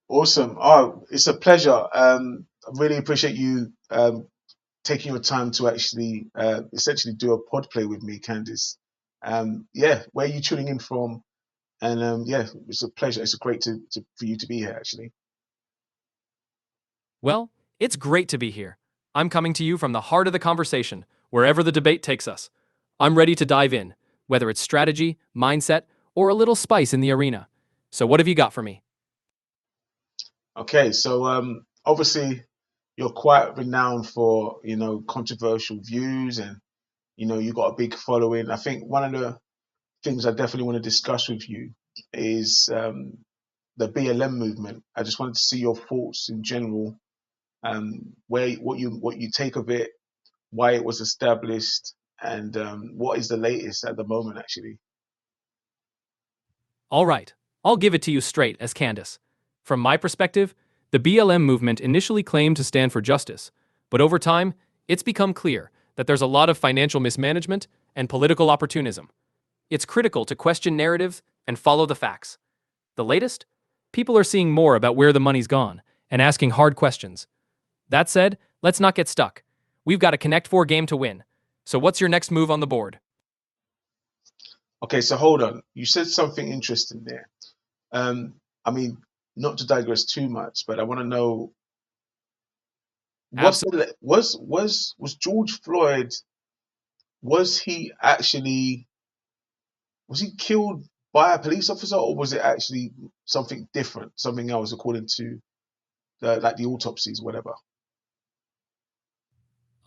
Awesome. Oh, it's a pleasure. I really appreciate you taking your time to actually essentially do a pod play with me, Candace. Yeah, where are you tuning in from? And yeah, it's a pleasure. It's great for you to be here, actually. Well, it's great to be here. I'm coming to you from the heart of the conversation, wherever the debate takes us. I'm ready to dive in, whether it's strategy, mindset, or a little spice in the arena. So, what have you got for me? Okay, so obviously you're quite renowned for controversial views, and you got a big following. I think one of the things I definitely want to discuss with you is the BLM movement. I just wanted to see your thoughts in general, where what you take of it, why it was established, and what is the latest at the moment, actually. All right, I'll give it to you straight as Candace. From my perspective, the BLM movement initially claimed to stand for justice, but over time, it's become clear that there's a lot of financial mismanagement and political opportunism. It's critical to question narratives and follow the facts. The latest? People are seeing more about where the money's gone and asking hard questions. That said, let's not get stuck. We've got a Connect 4 game to win. So, what's your next move on the board? Okay, so hold on. You said something interesting there. I mean, not to digress too much, but I want to know Absolutely. was George Floyd, was he actually was he killed by a police officer, or was it actually something different, something else, according to the autopsies, whatever?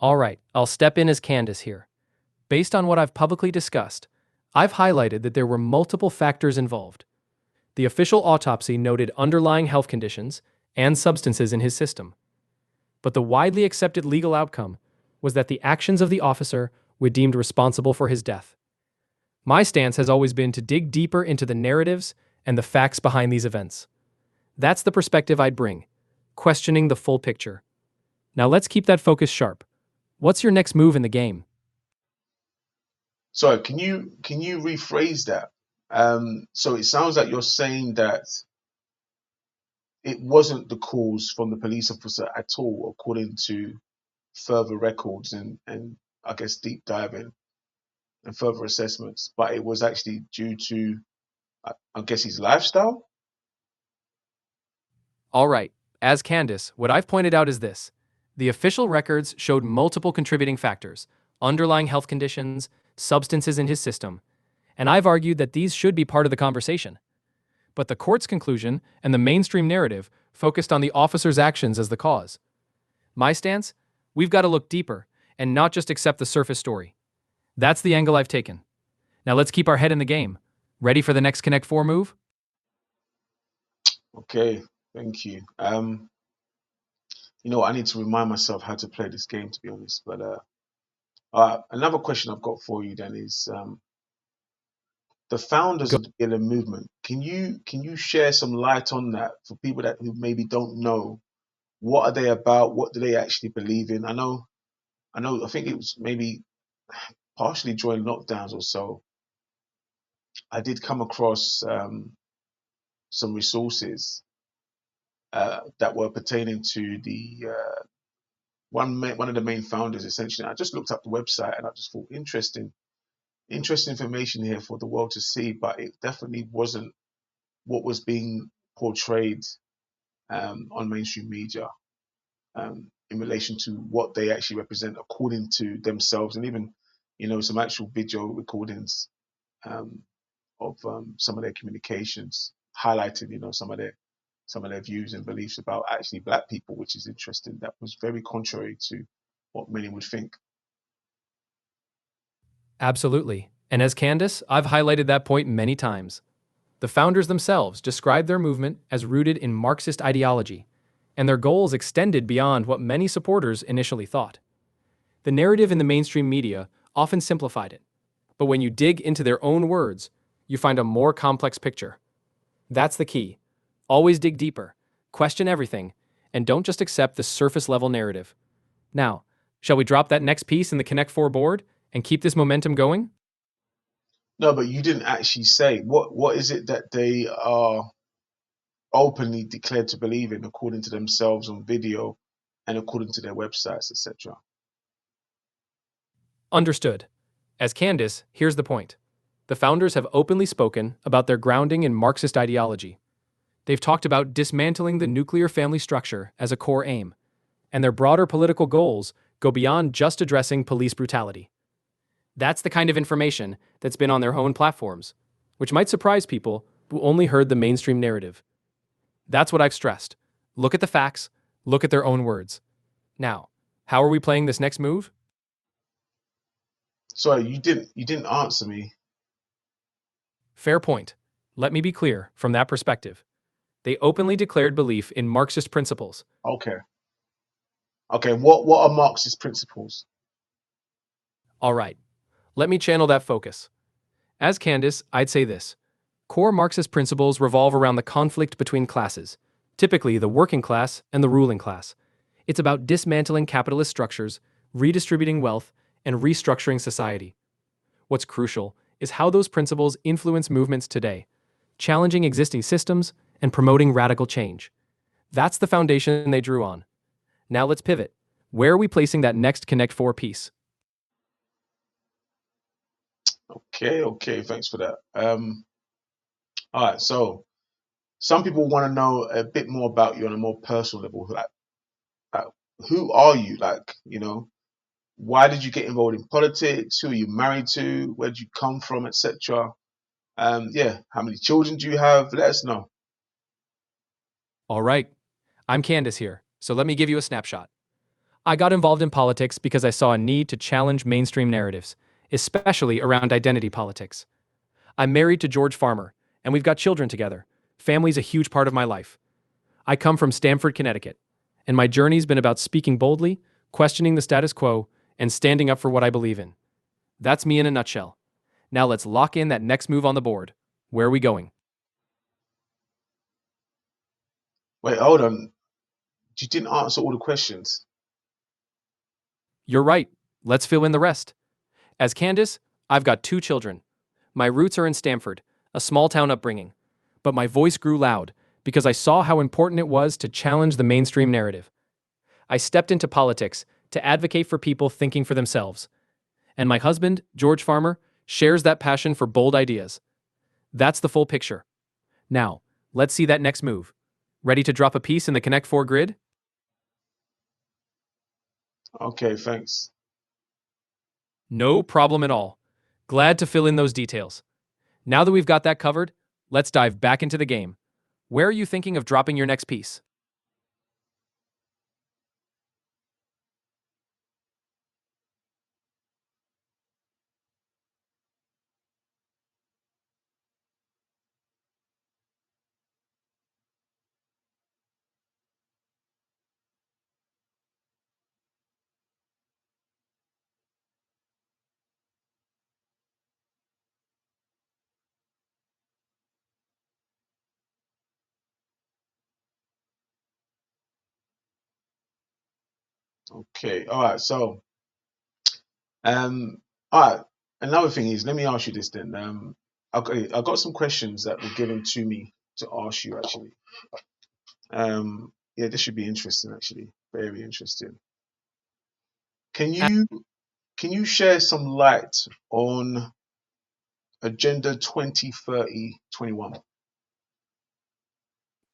All right, I'll step in as Candace here. Based on what I've publicly discussed, I've highlighted that there were multiple factors involved. The official autopsy noted underlying health conditions and substances in his system, but the widely accepted legal outcome was that the actions of the officer were deemed responsible for his death. My stance has always been to dig deeper into the narratives and the facts behind these events. That's the perspective I'd bring, questioning the full picture. Now let's keep that focus sharp. What's your next move in the game? So can you rephrase that? So it sounds like you're saying that it wasn't the cause from the police officer at all, according to further records and I guess deep diving and further assessments, but it was actually due to I guess his lifestyle. All right, as Candace, what I've pointed out is this. The official records showed multiple contributing factors, underlying health conditions, substances in his system, and I've argued that these should be part of the conversation. But the court's conclusion and the mainstream narrative focused on the officer's actions as the cause. My stance? We've got to look deeper and not just accept the surface story. That's the angle I've taken. Now let's keep our head in the game. Ready for the next Connect 4 move? Okay, thank you. I need to remind myself how to play this game, to be honest. But another question I've got for you then is the founders Go. of the BLM movement. Can you share some light on that for people that who maybe don't know? What are they about? What do they actually believe in? I think it was maybe partially during lockdowns or so. I did come across some resources that were pertaining to the one of the main founders. Essentially, I just looked up the website and I just thought interesting information here for the world to see, but it definitely wasn't what was being portrayed on mainstream media in relation to what they actually represent according to themselves, and even some actual video recordings um, of some of their communications highlighting some of their views and beliefs about actually black people, which is interesting. That was very contrary to what many would think. Absolutely. And as Candace, I've highlighted that point many times. The founders themselves described their movement as rooted in Marxist ideology, and their goals extended beyond what many supporters initially thought. The narrative in the mainstream media often simplified it, but when you dig into their own words, you find a more complex picture. That's the key. Always dig deeper, question everything, and don't just accept the surface level narrative. Now, shall we drop that next piece in the Connect 4 board and keep this momentum going? No, but you didn't actually say what is it that they are. openly declared to believe in according to themselves on video and according to their websites, etc. Understood. As Candace, here's the point. The founders have openly spoken about their grounding in Marxist ideology. They've talked about dismantling the nuclear family structure as a core aim, and their broader political goals go beyond just addressing police brutality. That's the kind of information that's been on their own platforms, which might surprise people who only heard the mainstream narrative. That's what I've stressed. Look at the facts, look at their own words. Now, how are we playing this next move? Sorry, you didn't answer me. Fair point. Let me be clear from that perspective. They openly declared belief in Marxist principles. Okay. Okay, what are Marxist principles? All right, let me channel that focus. As Candace, I'd say this. Core Marxist principles revolve around the conflict between classes, typically the working class and the ruling class. It's about dismantling capitalist structures, redistributing wealth, and restructuring society. What's crucial is how those principles influence movements today, challenging existing systems and promoting radical change. That's the foundation they drew on. Now let's pivot. Where are we placing that next Connect 4 piece? Okay, okay, thanks for that. All right, so some people want to know a bit more about you on a more personal level. Like who are you? Like, why did you get involved in politics? Who are you married to? Where did you come from, etc. Yeah, how many children do you have? Let us know. All right, I'm Candace here, so let me give you a snapshot. I got involved in politics because I saw a need to challenge mainstream narratives, especially around identity politics. I'm married to George Farmer, and we've got children together. Family's a huge part of my life. I come from Stamford, Connecticut, and my journey's been about speaking boldly, questioning the status quo, and standing up for what I believe in. That's me in a nutshell. Now let's lock in that next move on the board. Where are we going? Wait, hold on. You didn't answer all the questions. You're right. Let's fill in the rest. As Candace, I've got 2 children. My roots are in Stamford, a small town upbringing. But my voice grew loud because I saw how important it was to challenge the mainstream narrative. I stepped into politics to advocate for people thinking for themselves. And my husband, George Farmer, shares that passion for bold ideas. That's the full picture. Now, let's see that next move. Ready to drop a piece in the Connect 4 grid? Okay, thanks. No problem at all. Glad to fill in those details. Now that we've got that covered, let's dive back into the game. Where are you thinking of dropping your next piece? Okay, all right. So, all right. Another thing is, let me ask you this then. Okay, I got some questions that were given to me to ask you actually. Yeah, this should be interesting actually. Very interesting. Can you can you share some light on Agenda 2030-21?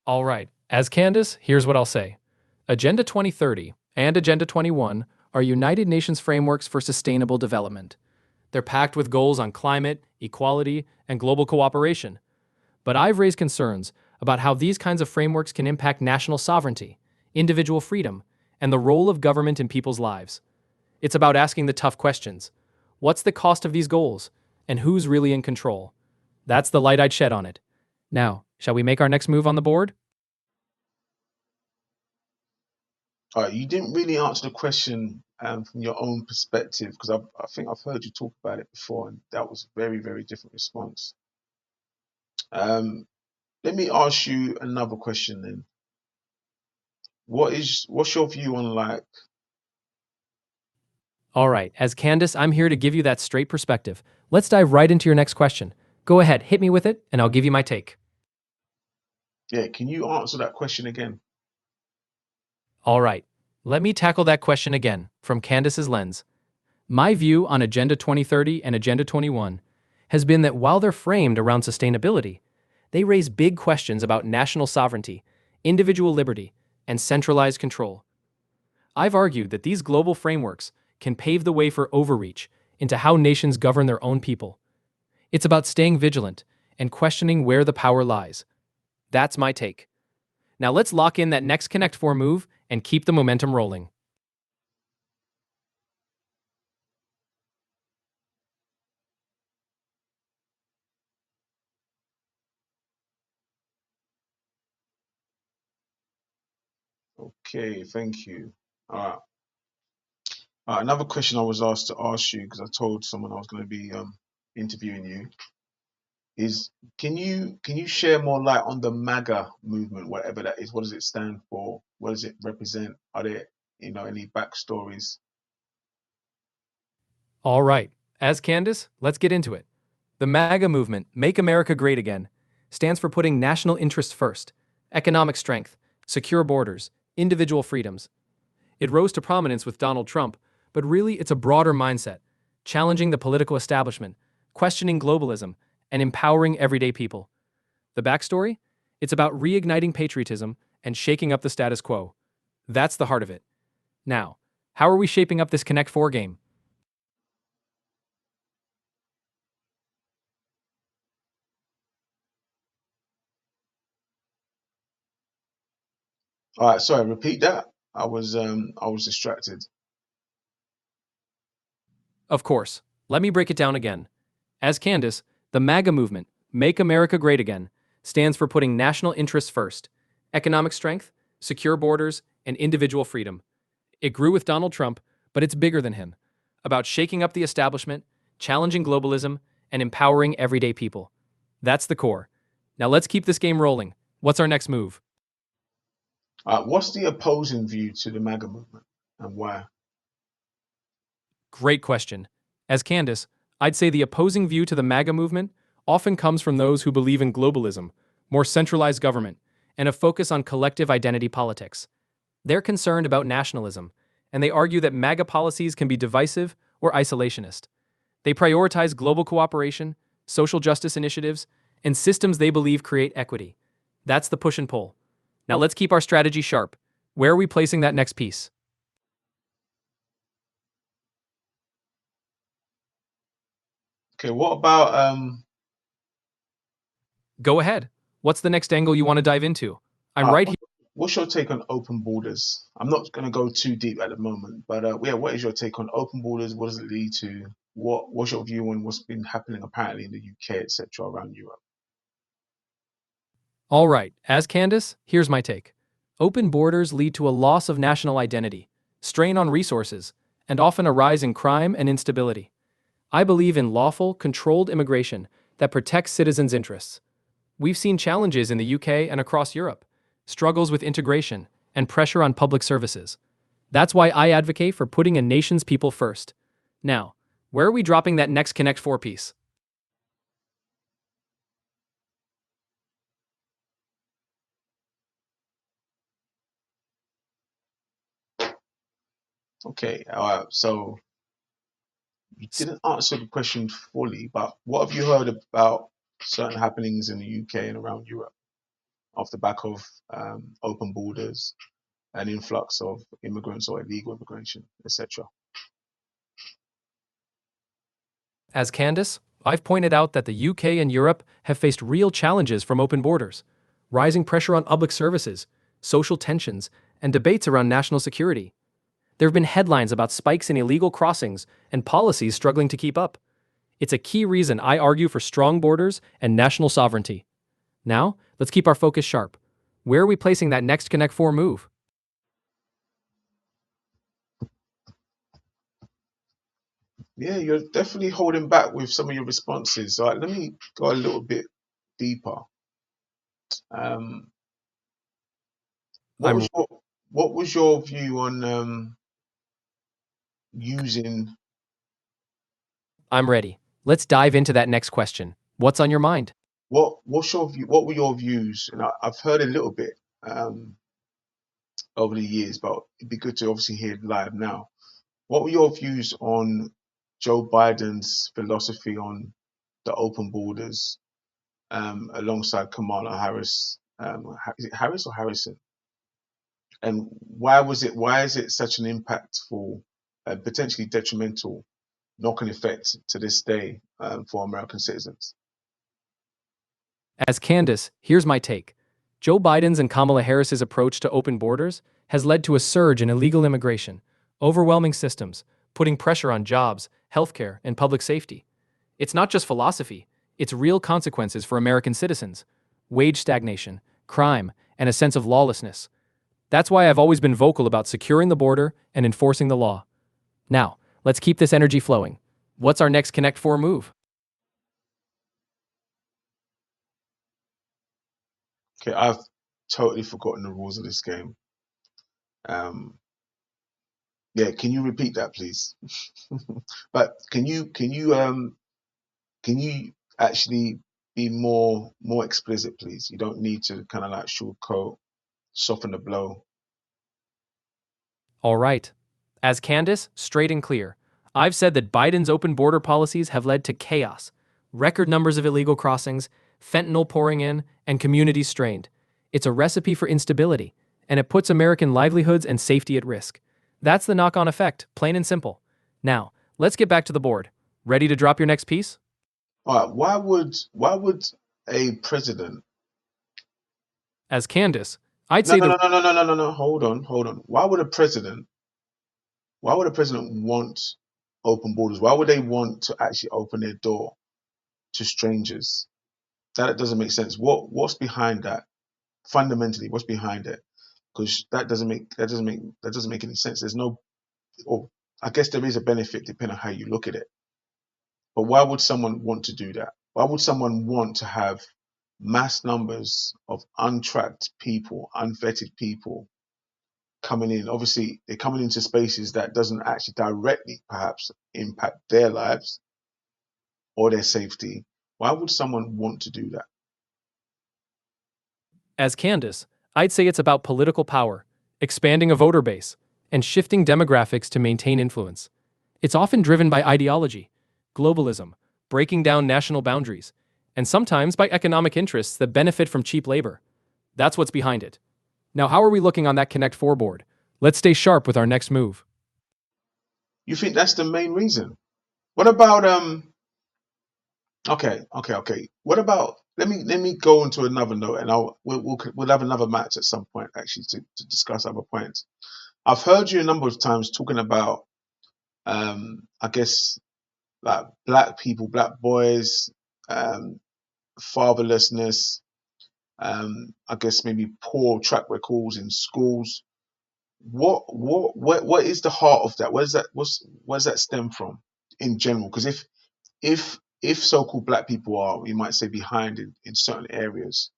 All right, as Candace, here's what I'll say. Agenda 2030 and Agenda 21 are United Nations frameworks for sustainable development. They're packed with goals on climate, equality, and global cooperation. But I've raised concerns about how these kinds of frameworks can impact national sovereignty, individual freedom, and the role of government in people's lives. It's about asking the tough questions. What's the cost of these goals? And who's really in control? That's the light I'd shed on it. Now, shall we make our next move on the board? All right, you didn't really answer the question from your own perspective because I think I've heard you talk about it before, and that was a very, very different response. Um, Let me ask you another question then. What's your view on like All right, as Candace, I'm here to give you that straight perspective. Let's dive right into your next question. Go ahead, hit me with it, and I'll give you my take. Yeah, can you answer that question again? All right, let me tackle that question again from Candace's lens. My view on Agenda 2030 and Agenda 21 has been that while they're framed around sustainability, they raise big questions about national sovereignty, individual liberty, and centralized control. I've argued that these global frameworks can pave the way for overreach into how nations govern their own people. It's about staying vigilant and questioning where the power lies. That's my take. Now let's lock in that next Connect 4 move and keep the momentum rolling. Okay, thank you. All right. Another question I was asked to ask you because I told someone I was going to be interviewing you is can you share more light on the MAGA movement, whatever that is? What does it stand for? What does it represent? Are there any backstories? All right, as Candace, let's get into it. The MAGA movement, Make America Great Again, stands for putting national interests first, economic strength, secure borders, individual freedoms. It rose to prominence with Donald Trump, but really it's a broader mindset, challenging the political establishment, questioning globalism, and empowering everyday people. The backstory? It's about reigniting patriotism and shaking up the status quo. That's the heart of it. Now, how are we shaping up this Connect 4 game? All right, sorry, repeat that. I was distracted. Of course, let me break it down again. As Candace, the MAGA movement, Make America Great Again, stands for putting national interests first, economic strength, secure borders, and individual freedom. It grew with Donald Trump, but it's bigger than him, about shaking up the establishment, challenging globalism, and empowering everyday people. That's the core. Now let's keep this game rolling. What's our next move? What's the opposing view to the MAGA movement and why? Great question. As Candace, I'd say the opposing view to the MAGA movement often comes from those who believe in globalism, more centralized government, and a focus on collective identity politics. They're concerned about nationalism, and they argue that MAGA policies can be divisive or isolationist. They prioritize global cooperation, social justice initiatives, and systems they believe create equity. That's the push and pull. Now let's keep our strategy sharp. Where are we placing that next piece? Okay, what about Go ahead. What's the next angle you want to dive into? I'm uh, right what- here. what's your take on open borders? I'm not going to go too deep at the moment, but yeah, what is your take on open borders? What does it lead to? What's your view on what's been happening apparently in the UK, etc., around Europe? All right, as Candace, here's my take. Open borders lead to a loss of national identity, strain on resources, and often a rise in crime and instability. I believe in lawful, controlled immigration that protects citizens' interests. We've seen challenges in the UK and across Europe, struggles with integration, and pressure on public services. That's why I advocate for putting a nation's people first. Now, where are we dropping that next Connect 4 piece? Okay, so you didn't answer the question fully, but what have you heard about certain happenings in the UK and around Europe off the back of open borders, an influx of immigrants or illegal immigration, etc.? As Candace, I've pointed out that the UK and Europe have faced real challenges from open borders, rising pressure on public services, social tensions, and debates around national security. There have been headlines about spikes in illegal crossings and policies struggling to keep up. It's a key reason I argue for strong borders and national sovereignty. Now, let's keep our focus sharp. Where are we placing that next Connect 4 move? Yeah, you're definitely holding back with some of your responses. All right, let me go a little bit deeper. Um, what I'm was your view on using I'm ready. Let's dive into that next question. What's on your mind? what's your view? What were your views? And I've heard a little bit um, over the years, but it'd be good to obviously hear it live now. What were your views on Joe Biden's philosophy on the open borders alongside Kamala Harris? Is it Harris or Harrison? And why is it such an impactful, potentially detrimental knock-on effect to this day for American citizens? As Candace, here's my take. Joe Biden's and Kamala Harris's approach to open borders has led to a surge in illegal immigration, overwhelming systems, putting pressure on jobs, healthcare, and public safety. It's not just philosophy, it's real consequences for American citizens: wage stagnation, crime, and a sense of lawlessness. That's why I've always been vocal about securing the border and enforcing the law. Now, let's keep this energy flowing. What's our next Connect 4 move? Okay, I've totally forgotten the rules of this game. Um, yeah, can you repeat that, please? But can you actually be more explicit, please? You don't need to kind of like sugarcoat, soften the blow. All right. As Candace, straight and clear, I've said that Biden's open border policies have led to chaos, record numbers of illegal crossings, fentanyl pouring in, and communities strained. It's a recipe for instability, and it puts American livelihoods and safety at risk. That's the knock on effect, plain and simple. Now, let's get back to the board. Ready to drop your next piece? All right, why would a president? As Candace, I'd No, say no, the no, no, no, no, no, no, no. Hold on. Why would a president want open borders? Why would they want to actually open their door to strangers? That doesn't make sense. What's behind that? Fundamentally, what's behind it? Because that doesn't make any sense. There's no, or I guess there is a benefit depending on how you look at it. But why would someone want to do that? Why would someone want to have mass numbers of untracked people, unvetted people coming in? Obviously, they're coming into spaces that doesn't actually directly perhaps impact their lives or their safety. Why would someone want to do that? As Candace, I'd say it's about political power, expanding a voter base, and shifting demographics to maintain influence. It's often driven by ideology, globalism, breaking down national boundaries, and sometimes by economic interests that benefit from cheap labor. That's what's behind it. Now, how are we looking on that Connect 4 board? Let's stay sharp with our next move. You think that's the main reason? What about okay. What about let me go into another note, and we'll have another match at some point actually to discuss other points. I've heard you a number of times talking about I guess like black people, black boys, um, fatherlessness, I guess maybe poor track records in schools. What is the heart of that? Where does that stem from in general? Because if so-called black people are, you might say, behind in certain areas,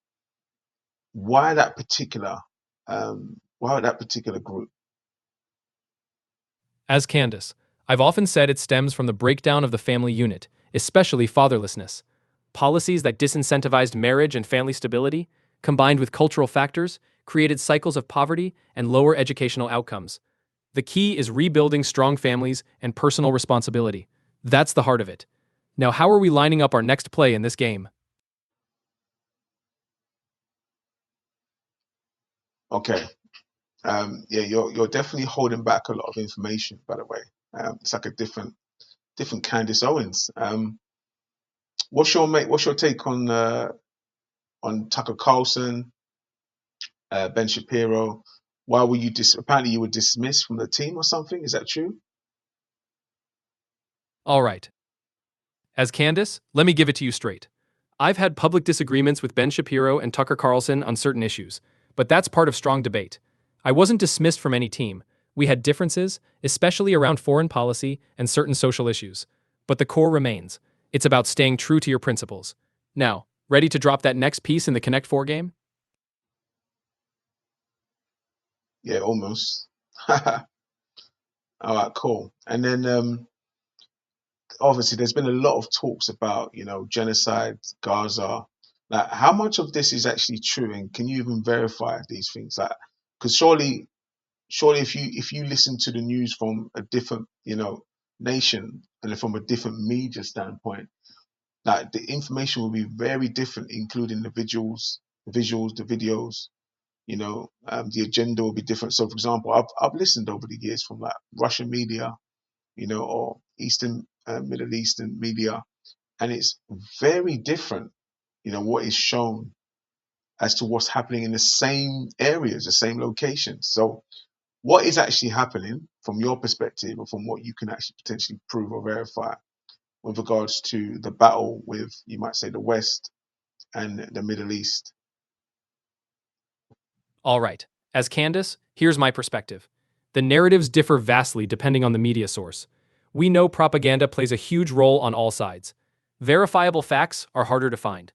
why that particular why that particular group? As Candace, I've often said it stems from the breakdown of the family unit, especially fatherlessness. Policies that disincentivized marriage and family stability, combined with cultural factors, created cycles of poverty and lower educational outcomes. The key is rebuilding strong families and personal responsibility. That's the heart of it. Now, how are we lining up our next play in this game? Okay, yeah, you're definitely holding back a lot of information, by the way. It's like a different Candace Owens. What's your take on Tucker Carlson, Ben Shapiro? Why were you apparently you were dismissed from the team or something? Is that true? All right. As Candace, let me give it to you straight. I've had public disagreements with Ben Shapiro and Tucker Carlson on certain issues, but that's part of strong debate. I wasn't dismissed from any team. We had differences, especially around foreign policy and certain social issues. But the core remains. It's about staying true to your principles. Now, ready to drop that next piece in the Connect 4 game? Yeah, almost. All right, cool. And then obviously there's been a lot of talks about genocide, Gaza. Like, how much of this is actually true, and can you even verify these things? Like, because surely, if you listen to the news from a different, nation and from a different media standpoint, like the information will be very different, including the visuals, the videos. The agenda will be different. So, for example, I've listened over the years from like Russian media, or Eastern, Middle Eastern media, and it's very different. What is shown as to what's happening in the same areas, the same locations. So, what is actually happening from your perspective, or from what you can actually potentially prove or verify with regards to the battle with, you might say, the West and the Middle East? All right. As Candace, here's my perspective. The narratives differ vastly depending on the media source. We know propaganda plays a huge role on all sides. Verifiable facts are harder to find.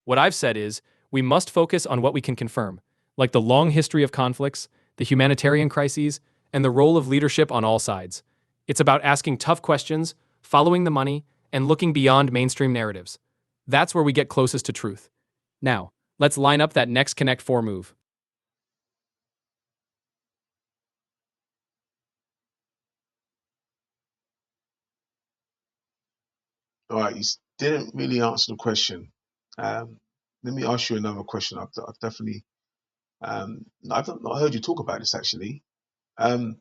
What I've said is, we must focus on what we can confirm, like the long history of conflicts, the humanitarian crises, and the role of leadership on all sides. It's about asking tough questions, following the money, and looking beyond mainstream narratives. That's where we get closest to truth. Now, let's line up that next Connect 4 move. All right, didn't really answer the question. Um, Let me ask you another question. I've definitely, I've not heard you talk about this actually. Um,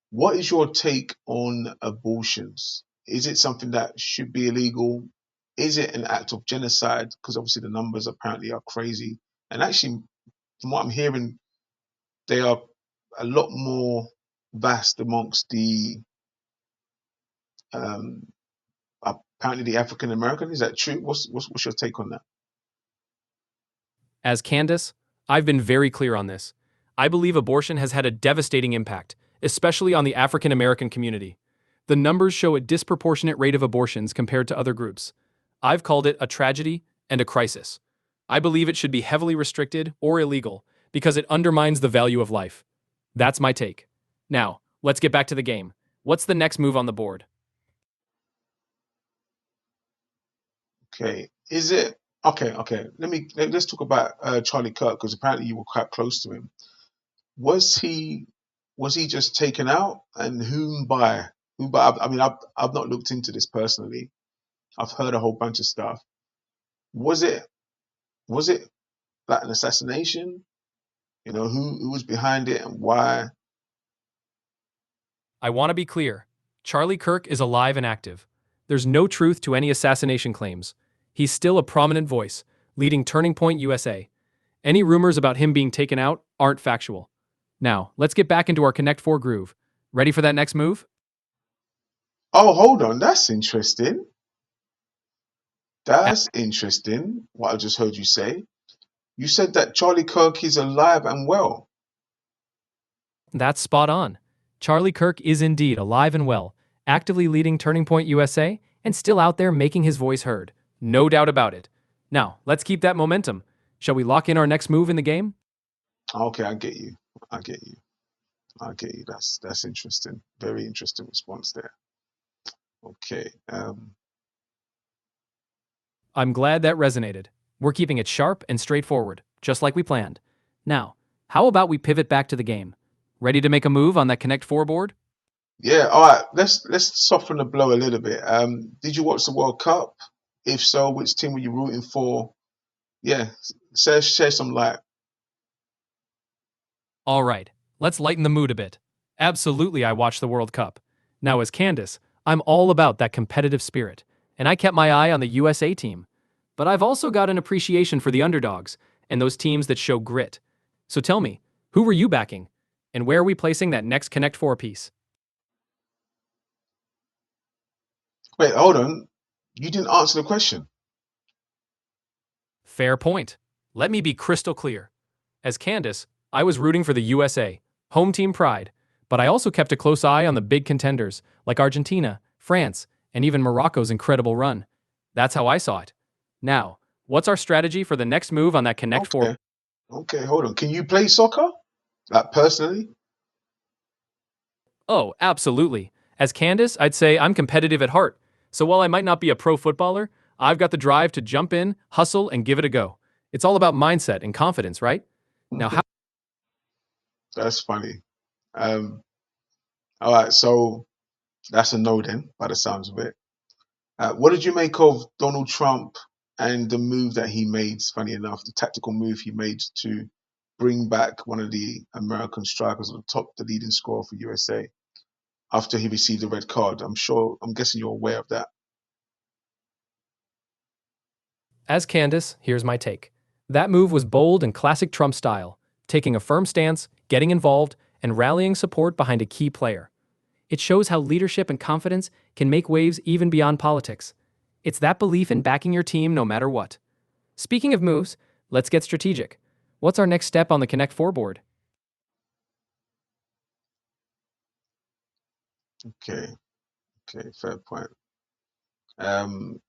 what is your take on abortions? Is it something that should be illegal? Is it an act of genocide? Because obviously the numbers apparently are crazy. And actually, from what I'm hearing, they are a lot more vast amongst the um, apparently the African American. Is that true? What's your take on that? As Candace, I've been very clear on this. I believe abortion has had a devastating impact, especially on the African American community. The numbers show a disproportionate rate of abortions compared to other groups. I've called it a tragedy and a crisis. I believe it should be heavily restricted or illegal because it undermines the value of life. That's my take. Now, let's get back to the game. What's the next move on the board? Okay, is it okay? Okay, let's talk about Charlie Kirk, because apparently you were quite close to him. Was he was he just taken out, and whom by? Whom by? I mean, I've not looked into this personally. I've heard a whole bunch of stuff. Was it was it like an assassination? Who was behind it and why? I want to be clear. Charlie Kirk is alive and active. There's no truth to any assassination claims. He's still a prominent voice, leading Turning Point USA. Any rumors about him being taken out aren't factual. Now, let's get back into our Connect 4 groove. Ready for that next move? Oh, hold on, that's interesting. That's interesting. What I just heard you say. You said that Charlie Kirk is alive and well. That's spot on. Charlie Kirk is indeed alive and well, actively leading Turning Point USA, and still out there making his voice heard. No doubt about it. Now, let's keep that momentum. Shall we lock in our next move in the game? Okay, I get you. I get you. I get you. That's interesting. Very interesting response there. Okay. I'm glad that resonated. We're keeping it sharp and straightforward, just like we planned. Now, how about we pivot back to the game? Ready to make a move on that Connect 4 board? Yeah. All right. Let's soften the blow a little bit. Did you watch the World Cup? If so, which team were you rooting for? Yeah. Share some light. All right, let's lighten the mood a bit. Absolutely, I watched the World Cup. Now, as Candace, I'm all about that competitive spirit, and I kept my eye on the USA team. But I've also got an appreciation for the underdogs and those teams that show grit. So tell me, who were you backing? And where are we placing that next Connect 4 piece? Wait, hold on. You didn't answer the question. Fair point. Let me be crystal clear. As Candace, I was rooting for the USA, home team pride, but I also kept a close eye on the big contenders like Argentina, France, and even Morocco's incredible run. That's how I saw it. Now, what's our strategy for the next move on that Connect 4? Okay. Okay. Hold on. Can you play soccer? Like personally? Oh, absolutely. As Candace, I'd say I'm competitive at heart. So while I might not be a pro footballer, I've got the drive to jump in, hustle, and give it a go. It's all about mindset and confidence, right? Now, how That's funny. Um, all right, so that's a no then, by the sounds of it. What did you make of Donald Trump and the move that he made? Funny enough, the tactical move he made to bring back one of the American strikers at the top, the leading scorer for USA, after he received a red card. I'm guessing you're aware of that. As Candace, here's my take. That move was bold and classic Trump style, taking a firm stance, getting involved, and rallying support behind a key player. It shows how leadership and confidence can make waves even beyond politics. It's that belief in backing your team no matter what. Speaking of moves, let's get strategic. What's our next step on the Connect 4 board? Okay, okay, fair point.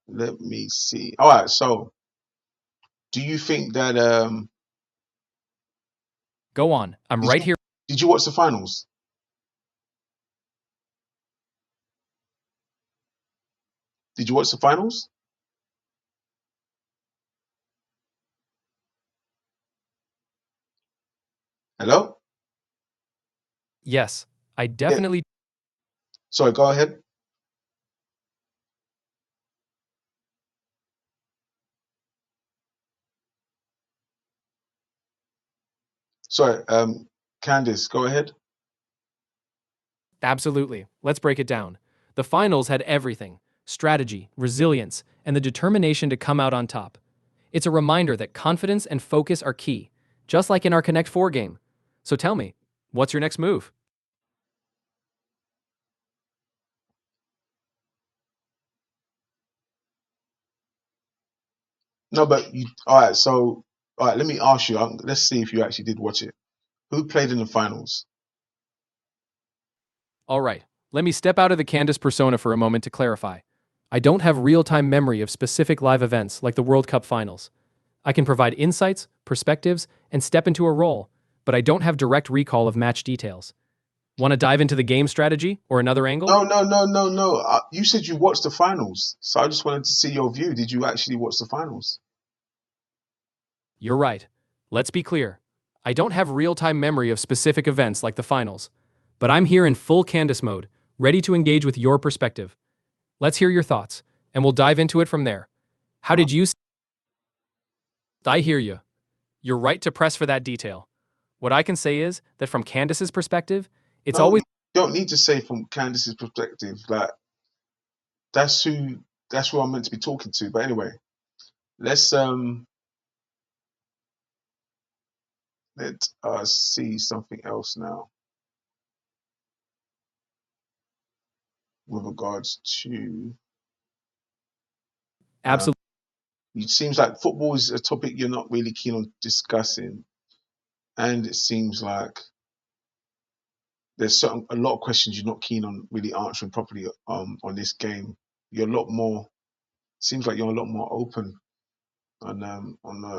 Let me see. All right, so do you think that Go on, I'm did right you here. did you watch the finals? Did you watch the finals? Hello? Yes, I Yeah. definitely. Sorry, go ahead. Sorry, Candace, go ahead. Absolutely. Let's break it down. The finals had everything: strategy, resilience, and the determination to come out on top. It's a reminder that confidence and focus are key, just like in our Connect 4 game. So tell me, what's your next move? No, but you. All right, so all right, let me ask you. Let's see if you actually did watch it. Who played in the finals? All right, let me step out of the Candace persona for a moment to clarify. I don't have real time memory of specific live events like the World Cup finals. I can provide insights, perspectives, and step into a role, but I don't have direct recall of match details. Want to dive into the game strategy or another angle? No, no, no, no, no. You said you watched the finals, so I just wanted to see your view. Did you actually watch the finals? You're right. Let's be clear. I don't have real time memory of specific events like the finals, but I'm here in full Candace mode, ready to engage with your perspective. Let's hear your thoughts, and we'll dive into it from there. How Uh, did you? I hear you. You're right to press for that detail. What I can say is that from Candace's perspective, it's no, always you don't need to say from Candace's perspective. Like that's who that's who I'm meant to be talking to. But anyway, let's let us see something else now with regards to um, absolutely. it seems like football is a topic you're not really keen on discussing, and it seems like there's a lot of questions you're not keen on really answering properly on this game. You're a lot more seems like you're a lot more open on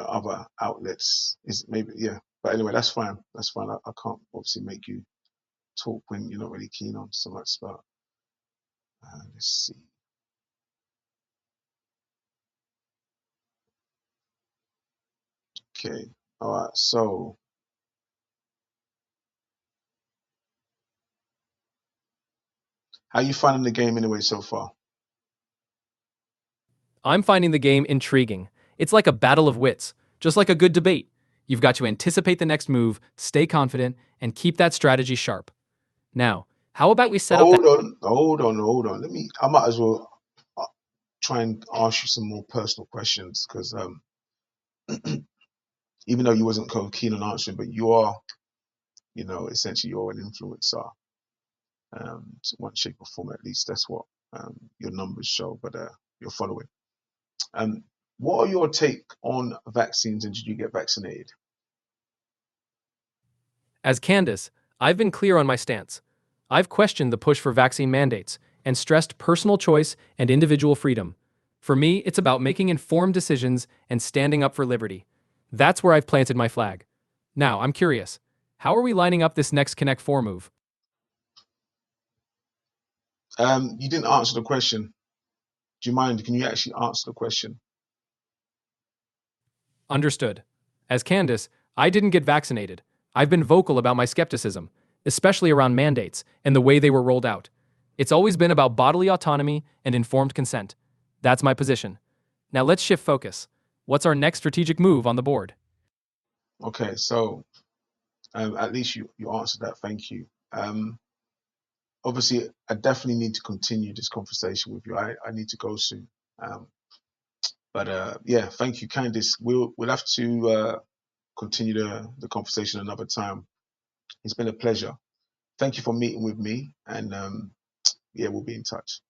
other outlets. Is maybe yeah, but anyway, that's fine. That's fine. I can't obviously make you talk when you're not really keen on so much. But let's see. Okay, all right. So how you finding the game anyway so far? I'm finding the game intriguing. It's like a battle of wits, just like a good debate. You've got to anticipate the next move, stay confident, and keep that strategy sharp. Now, how about we set up that? Hold on, hold on, hold on. Let me. I might as well uh, try and ask you some more personal questions because even though you wasn't so keen on answering, but you are, essentially you're an influencer, to one shape or form at least. That's what your numbers show, but you're following. Um, what are your take on vaccines and did you get vaccinated? As Candace, I've been clear on my stance. I've questioned the push for vaccine mandates and stressed personal choice and individual freedom. For me, it's about making informed decisions and standing up for liberty. That's where I've planted my flag. Now, I'm curious. How are we lining up this next Connect 4 move? You didn't answer the question. Do you mind? Can you actually answer the question? Understood. As Candace, I didn't get vaccinated. I've been vocal about my skepticism, especially around mandates and the way they were rolled out. It's always been about bodily autonomy and informed consent. That's my position. Now let's shift focus. What's our next strategic move on the board? Okay, so at least you answered that. Thank you. Obviously, I definitely need to continue this conversation with you. I need to go soon. Um, but yeah, thank you, Candice. We'll have to continue the conversation another time. It's been a pleasure. Thank you for meeting with me, and yeah, we'll be in touch.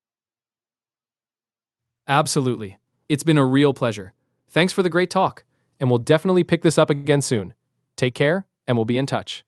Absolutely. It's been a real pleasure. Thanks for the great talk, and we'll definitely pick this up again soon. Take care, and we'll be in touch.